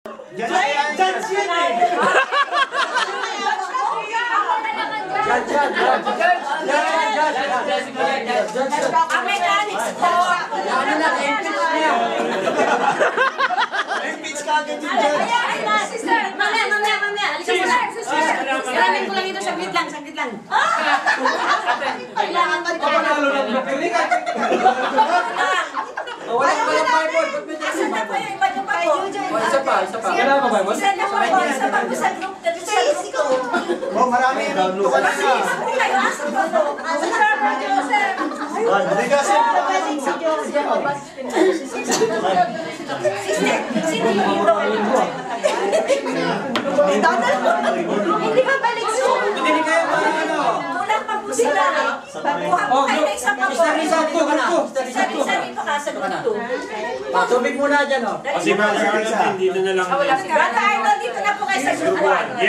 Judge yun eh! Ang mechanics po. Ano na, impeach niya. Impeach ka agad yung judge. Sister, mamaya. Alika mo lang, sister. Siramin ko lang ito, saglit lang. Kailangan ba ito? Panalo na ba? Walang Bible. Asan na po yung iba niyo pa po? Isa pa. Kailangan ba Bible? Isa na po po, isa pa po sa group. Oh, marami yung download. Sino yung ito? Hindi ba balik siya? Hindi kayo ano? Kulang pa po sila. Pagkuha po kayo na isang pa po. Isa dito ka sa group 2. Tubig muna dyan, oh. Kasi ba dito na lang. Brother Idol, dito na po kayo sa group 1.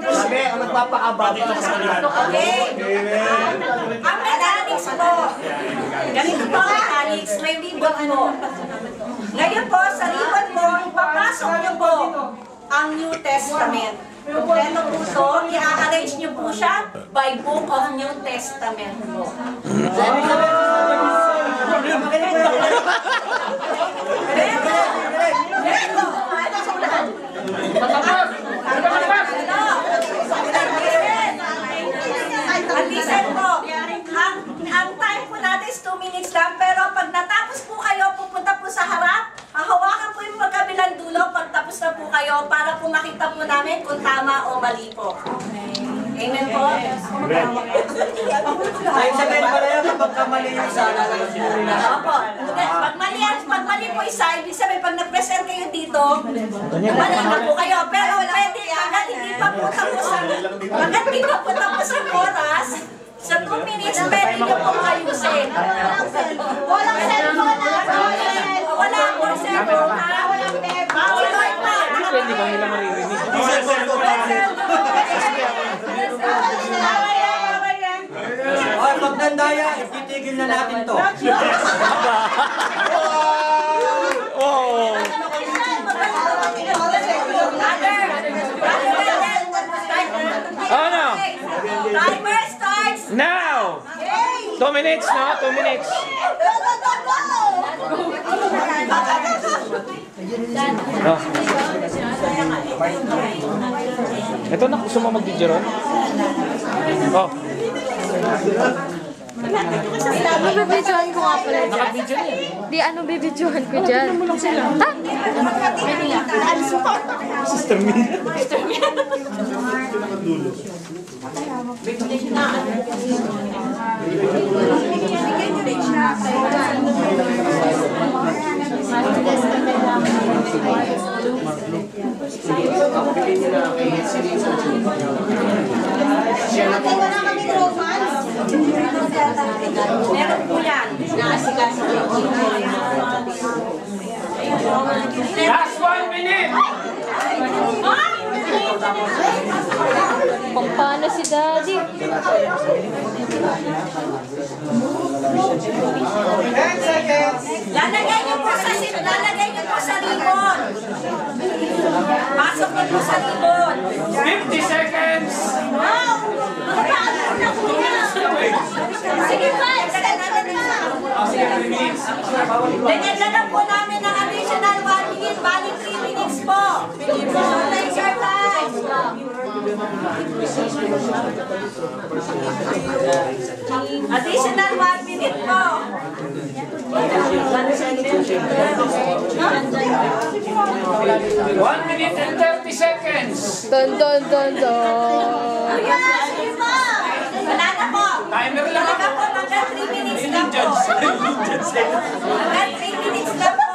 Sabi, ang magpapakaba dito sa kanila. Okay. Ang mechanics po. Ganito po ang mechanics. May ribbon po. Ngayon po, sa ribbon po, ipapasok niyo po ang New Testament. Kompleto po ito, i-arrange niyo po siya by Book of New Testament po. Listen po, ang time po natin is 2 minutes lang, pero pag natapos po kayo, pupunta po sa harap, hahawakan po yung magkabilang dulo pag tapos na po kayo para po makita po namin kung tama o mali po. Amen po? Ay, sabihin pala yan kapag kamali yung isa, lalagay sinulina. Opo. Pag mali po isa, ibig sabihin pag nag-present kayo dito, mali na po kayo. Pero pwede, hanggang hindi pa po tapos ang oras, sa 2 minutes, pwede nyo pong ayusin. Walang cellphone na. Wala akong cellphone ha. Tuloy pa. Pwede ba nila maririnig? Ay, magdandaya, ititigil na natin to. Ano? Timer starts Now! 2 minutes, no? 2 minutes. Oh. Ito na, gusto mo mag-video ron? Oh. Bibidyohan ko nga pala dyan. Naka-video na yan. Di ano bibidyohan ko dyan? Ha? Sister me. meron po yan. Last 1 minute! Kung paano si Daddy? 10 seconds! Lalagay niyo po sa ribbon. Pasok niyo po sa ribbon. 50 seconds! Sige pa, Ganyan na lang po namin ng additional 1 minute, bali 3 minutes po. So, take your time. Additional 1 minute po. 1 minute and 30 seconds! Dun dun dun dun. Wala na po. Timer lang Talaga ako. po, hanggang 3 minutes lang po. Hanggang 3 minutes lang po.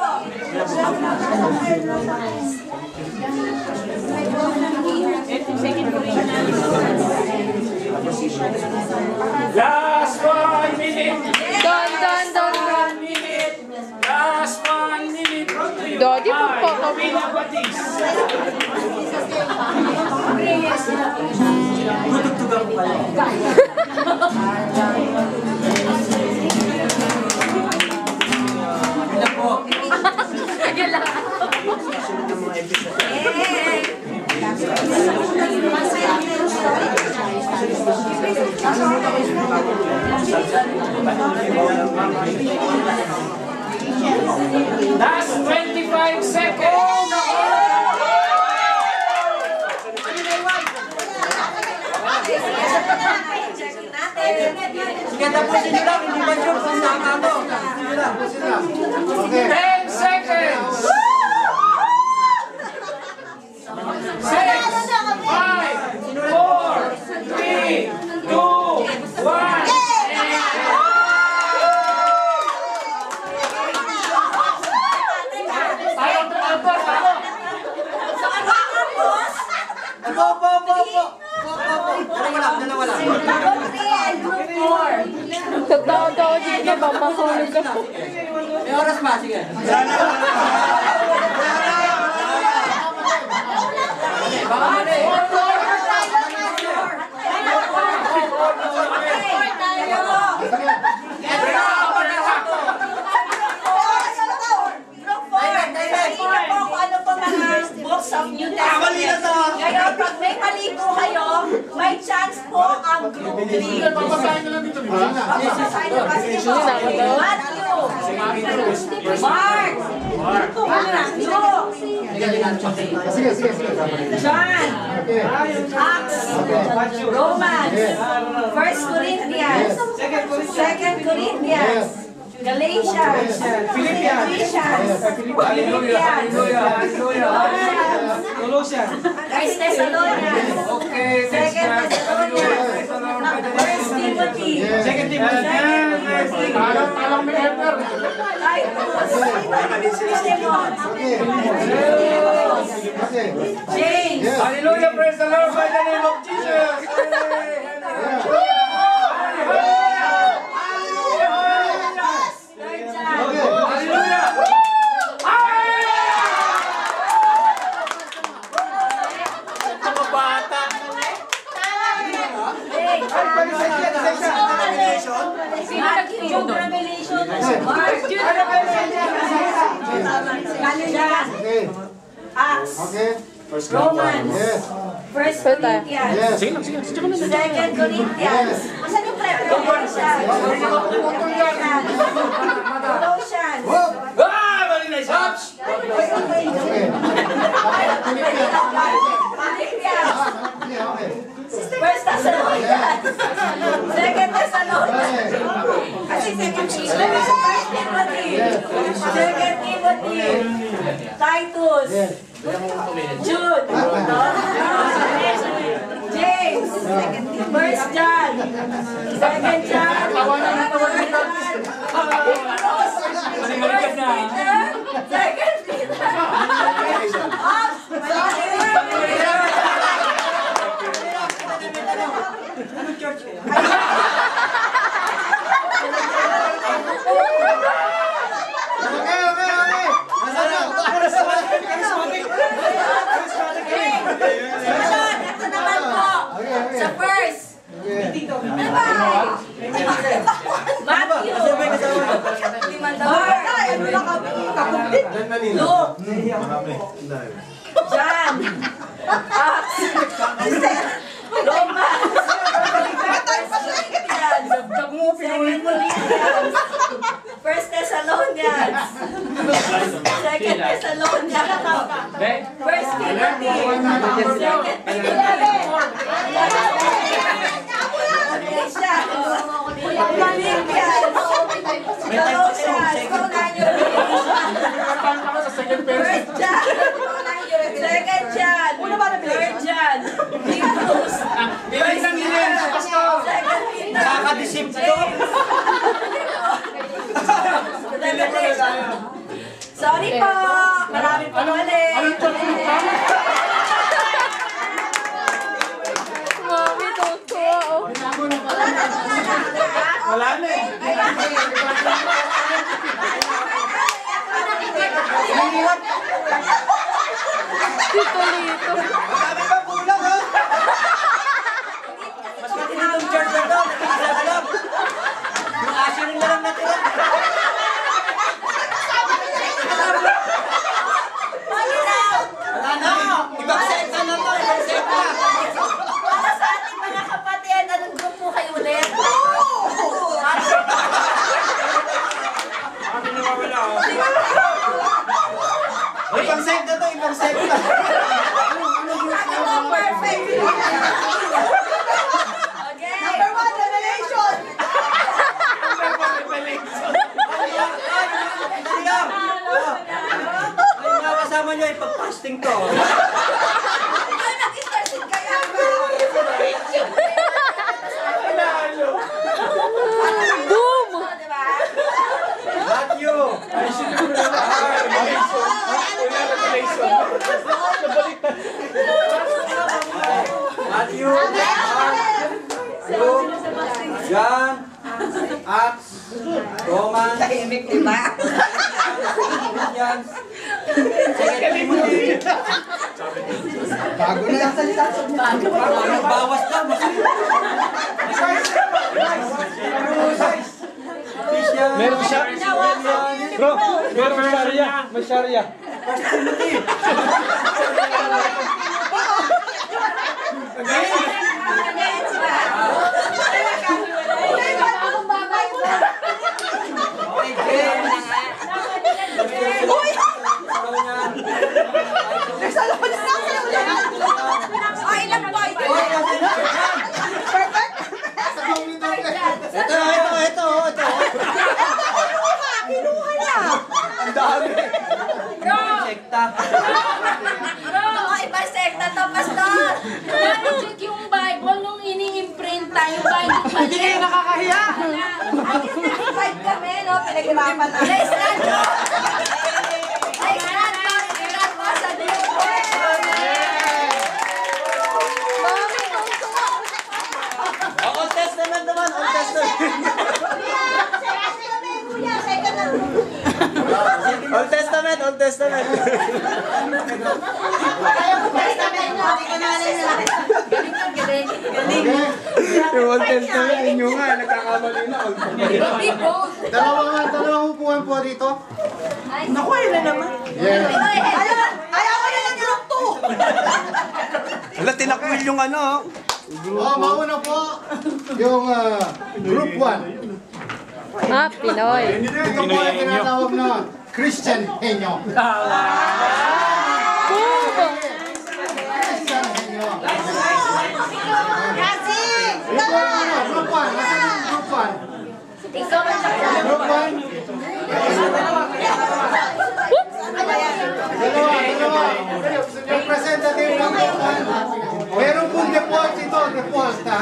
Last 1 minute! Dun dun dun dun. 1 minute! Last 1 minute! Daddy, magpapabili. Pina Batis! Tutugtugan ko kayo. Wala po. Last 25 seconds! Sige, tapusin nyo lang. Hindi ba sure kung tama mo? Tapusin nyo lang. 10 seconds! 6, 5, 4, 3, 2, 1. Dalawa lang. Totoo daw dito, mamahulog ako. May oras pa, sige. Ngayon, pag may mali po kayo, may chance po ang group 3. Papasahin na kasi po. Matthew, Mark, Luke, John, Acts, Romans, 1 Corinthians, 2 Corinthians, Galatians, Ephesians, Colossians, 1 Thessalonians, 2 Thessalonians, 1 Timothy, 2 James. Hallelujah, praise the Lord by the name of Jesus. Acts, Romans, 1 Corinthians, 2 Corinthians, asan yung Colossians, First Thessalonians, 2 Thessalonians, kasi Second Timothy, Titus, Jude, James, 1 John, 2 John, 2 Peter, Ano church kayo? Ito naman po, sa first, Matthew, Luke, John, Acts, Romans, 1 Thessalonians, 2 Thessalonians, 1 Timothy, 2 Timothy, Philippians, Colossians, 1 John, 2 John, 3 John, Hebrews, 1 Peter, 2 Peter, Nakakadisip to. Revelation. Sorry po, marami po mali. Mami, tuwa oh. Wala na eh. Lito. Sabi pa kulang ha? casting to. Ay, nag-started kayo. Boom! Diba? Matthew! Ay, sino na Matthew, Luke, John, Acts, Roman, Tahimik, diba? Corinthians, Second Timothy. Bago na. Bawas ka. Meron siya. Bro, meron Sharia. May Sharia. First Timothy. Ay, ilang point? Ito. Kinuha na. Ang dami. Sekta. Oo, iba sekta to, pastor. Check yung Bible nung ini-imprinta yung Bible pa Hindi kayo nakakahiya. Fight kami, no? Pinaghirapan na. Praise God, Lord. Praise God, Lord. Praise God sa Diyos. Old Testament naman. Old Testament. Old Testament. Yung Old Testament, inyo nga, nagkakamali na. Dalawang upuan po dito. Naku, yun na naman. Yeah. Ayaw ko na lang yung two. Wala, tinakwil yung ano. Oh, mauna po yung group 1. Ah, Pinoy. Ito po ay tinatawag na Christian Henyo. Christian Henyo. Ito ang ano, group 1. Nasaan yung group 1? Group 1. Dalawa. Yung representative ng group 1. Meron pong default ito, default ha.